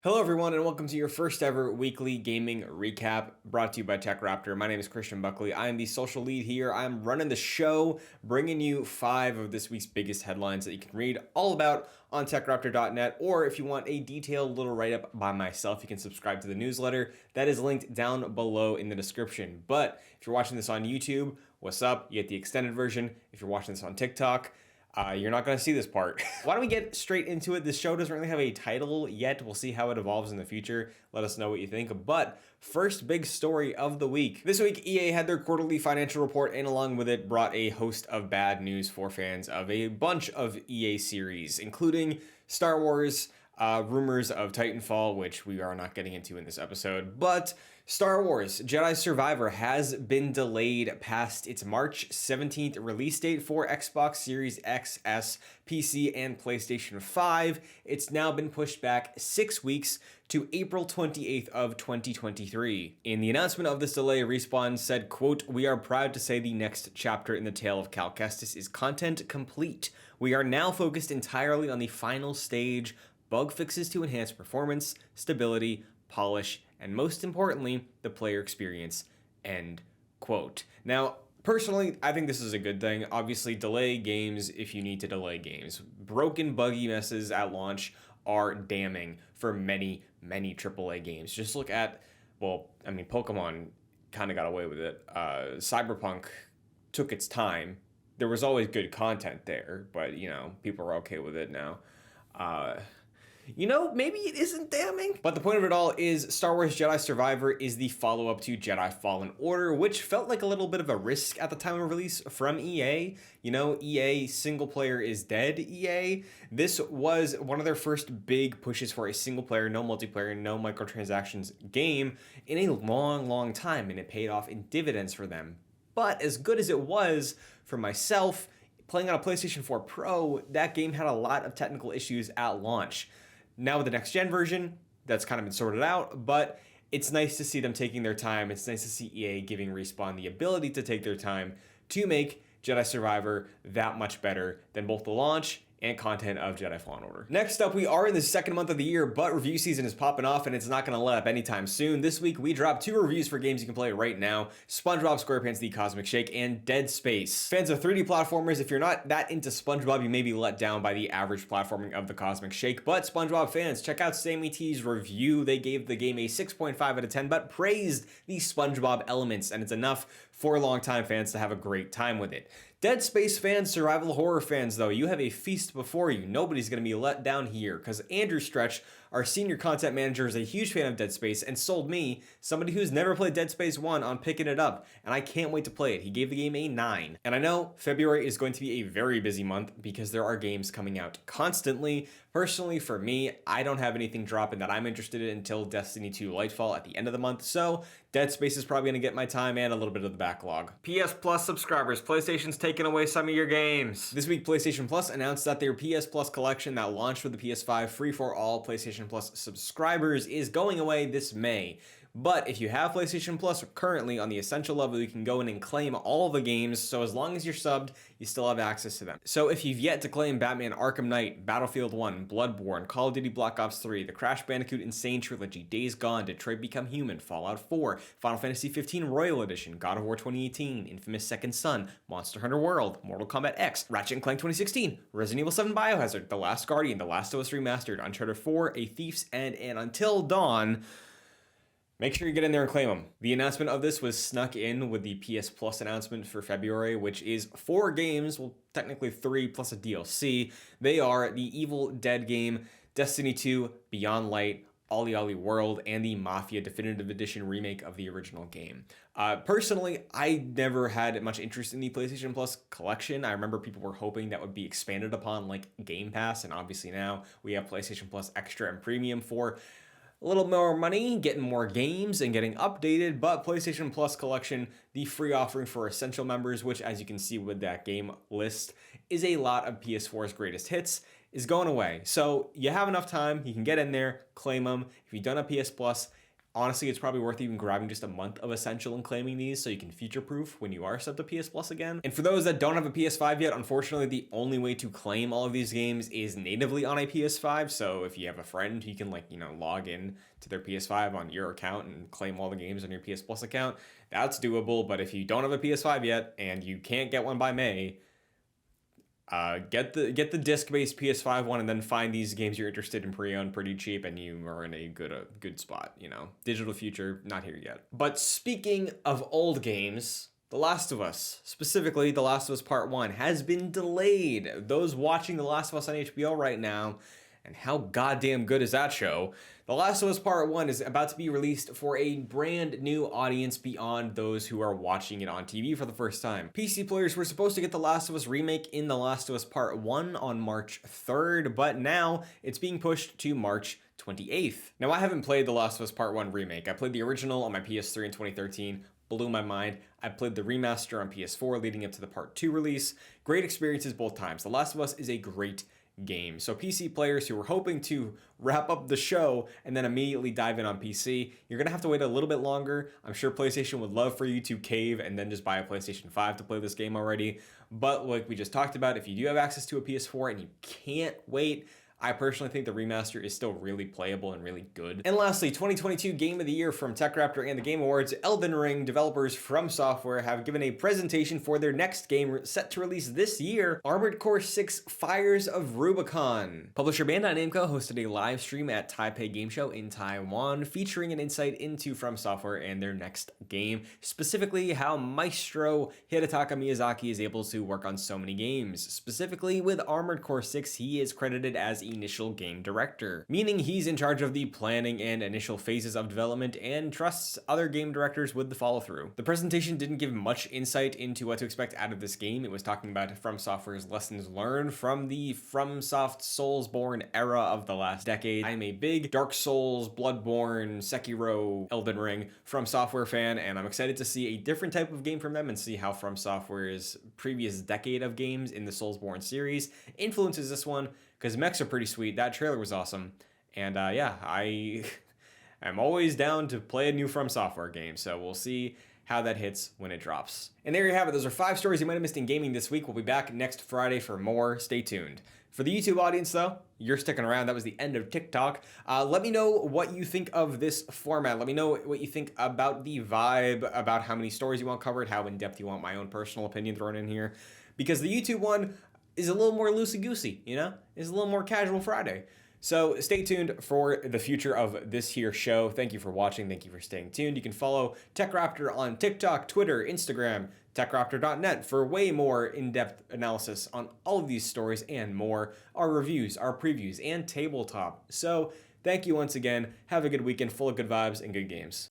Hello everyone and welcome to your first ever weekly gaming recap brought to you by TechRaptor. My name is Christian Buckley. I am the social lead here. I'm running the show, bringing you 5 of this week's biggest headlines that you can read all about on TechRaptor.net, or if you want a detailed little write-up by myself, you can subscribe to the newsletter that is linked down below in the description. But if you're watching this on YouTube, what's up? You get the extended version. If you're watching this on TikTok, you're not going to see this part. Why don't we get straight into it? This show doesn't really have a title yet. We'll see how it evolves in the future. Let us know what you think. But first big story of the week. This week, EA had their quarterly financial report and along with it brought a host of bad news for fans of a bunch of EA series, including Star Wars, rumors of Titanfall, which we are not getting into in this episode, but Star Wars Jedi Survivor has been delayed past its March 17th release date for Xbox Series X, S, PC, and PlayStation 5. It's now been pushed back 6 weeks to April 28th of 2023. In the announcement of this delay, Respawn said, quote, "We are proud to say the next chapter in the tale of Cal Kestis is content complete. We are now focused entirely on the final stage, bug fixes to enhance performance, stability, polish, and most importantly, the player experience," end quote. Now, personally, I think this is a good thing. Obviously, delay games if you need to delay games. Broken, buggy messes at launch are damning for many, many AAA games. Just look at, Pokemon kind of got away with it. Cyberpunk took its time. There was always good content there, but, people are okay with it now. Maybe it isn't damning. But the point of it all is Star Wars Jedi Survivor is the follow-up to Jedi Fallen Order, which felt like a little bit of a risk at the time of release from EA. EA single player is dead, EA. This was one of their first big pushes for a single player, no multiplayer, no microtransactions game in a long, long time, and it paid off in dividends for them. But as good as it was for myself, playing on a PlayStation 4 Pro, that game had a lot of technical issues at launch. Now with the next gen version, that's kind of been sorted out, but it's nice to see them taking their time. It's nice to see EA giving Respawn the ability to take their time to make Jedi Survivor that much better than both the launch and content of Jedi Fallen Order. Next up, we are in the second month of the year, but review season is popping off and it's not going to let up anytime soon. This week, we dropped 2 reviews for games you can play right now: SpongeBob SquarePants The Cosmic Shake and Dead Space. Fans of 3D platformers, if you're not that into SpongeBob, you may be let down by the average platforming of The Cosmic Shake, but SpongeBob fans, check out Sammy T's review. They gave the game a 6.5 out of 10, but praised the SpongeBob elements, and it's enough for longtime fans to have a great time with it. Dead Space fans, survival horror fans, though, you have a feast before you. Nobody's going to be let down here, because Andrew Stretch, our senior content manager, is a huge fan of Dead Space and sold me, somebody who's never played Dead Space 1, on picking it up, and I can't wait to play it. He gave the game a 9. And I know February is going to be a very busy month because there are games coming out constantly. Personally, for me, I don't have anything dropping that I'm interested in until Destiny 2 Lightfall at the end of the month, so Dead Space is probably going to get my time and a little bit of the backlog. PS Plus subscribers, PlayStation's taking away some of your games. This week, PlayStation Plus announced that their PS Plus collection that launched with the PS5 free for all PlayStation Plus subscribers is going away this May. But if you have PlayStation Plus currently on the Essential level, you can go in and claim all the games, so as long as you're subbed, you still have access to them. So if you've yet to claim Batman Arkham Knight, Battlefield 1, Bloodborne, Call of Duty Black Ops 3, the Crash Bandicoot Insane Trilogy, Days Gone, Detroit Become Human, Fallout 4, Final Fantasy 15 Royal Edition, God of War 2018, Infamous Second Son, Monster Hunter World, Mortal Kombat X, Ratchet & Clank 2016, Resident Evil 7 Biohazard, The Last Guardian, The Last of Us Remastered, Uncharted 4, A Thief's End, and Until Dawn, make sure you get in there and claim them. The announcement of this was snuck in with the PS Plus announcement for February, which is 4 games, well, technically 3 plus a DLC. They are the Evil Dead game, Destiny 2, Beyond Light, Ollie Ollie World, and the Mafia Definitive Edition remake of the original game. Personally, I never had much interest in the PlayStation Plus collection. I remember people were hoping that would be expanded upon like Game Pass, and obviously now we have PlayStation Plus Extra and Premium for a little more money, getting more games, and getting updated. But PlayStation Plus Collection, the free offering for Essential members, which as you can see with that game list, is a lot of PS4's greatest hits, is going away. So you have enough time, you can get in there, claim them. If you don't have PS Plus, Honestly, it's probably worth even grabbing just a month of Essential and claiming these so you can future-proof when you are subbed to PS Plus again. And for those that don't have a PS5 yet, unfortunately, the only way to claim all of these games is natively on a PS5. So if you have a friend who can, log in to their PS5 on your account and claim all the games on your PS Plus account, that's doable. But if you don't have a PS5 yet and you can't get one by May, get the disc-based PS5 one, and then find these games you're interested in pre-owned pretty cheap, and you are in a good spot. Digital future, not here yet. But speaking of old games, The Last of Us, specifically The Last of Us Part 1, has been delayed. Those watching The Last of Us on HBO right now, and how goddamn good is that show? The Last of Us Part 1 is about to be released for a brand new audience beyond those who are watching it on TV for the first time. PC players were supposed to get The Last of Us remake in The Last of Us Part 1 on March 3rd, but now it's being pushed to March 28th. Now, I haven't played The Last of Us Part 1 remake. I played the original on my PS3 in 2013. Blew my mind. I played the remaster on PS4 leading up to the Part 2 release. Great experiences both times. The Last of Us is a great game. So PC players who were hoping to wrap up the show and then immediately dive in on PC, you're going to have to wait a little bit longer. I'm sure PlayStation would love for you to cave and then just buy a PlayStation 5 to play this game already. But like we just talked about, if you do have access to a PS4 and you can't wait, I personally think the remaster is still really playable and really good. And lastly, 2022 Game of the Year from TechRaptor and the Game Awards, Elden Ring developers From Software have given a presentation for their next game set to release this year, Armored Core 6 Fires of Rubicon. Publisher Bandai Namco hosted a live stream at Taipei Game Show in Taiwan, featuring an insight into From Software and their next game, specifically how Maestro Hidetaka Miyazaki is able to work on so many games. Specifically with Armored Core 6, he is credited as initial game director, meaning he's in charge of the planning and initial phases of development and trusts other game directors with the follow-through. The presentation didn't give much insight into what to expect out of this game. It was talking about From Software's lessons learned from the FromSoft Soulsborne era of the last decade. I'm a big Dark Souls, Bloodborne, Sekiro, Elden Ring From Software fan, and I'm excited to see a different type of game from them and see how From Software's previous decade of games in the Soulsborne series influences this one, because mechs are pretty sweet. That trailer was awesome. And yeah, I'm always down to play a new From Software game, so we'll see how that hits when it drops. And there you have it. Those are 5 stories you might have missed in gaming this week. We'll be back next Friday for more. Stay tuned. For the YouTube audience, though, you're sticking around. That was the end of TikTok. Let me know what you think of this format. Let me know what you think about the vibe, about how many stories you want covered, how in-depth you want my own personal opinion thrown in here. Because the YouTube one is a little more loosey-goosey, It's a little more casual Friday. So stay tuned for the future of this here show. Thank you for watching. Thank you for staying tuned. You can follow TechRaptor on TikTok, Twitter, Instagram, TechRaptor.net for way more in-depth analysis on all of these stories and more, our reviews, our previews, and tabletop. So thank you once again. Have a good weekend full of good vibes and good games.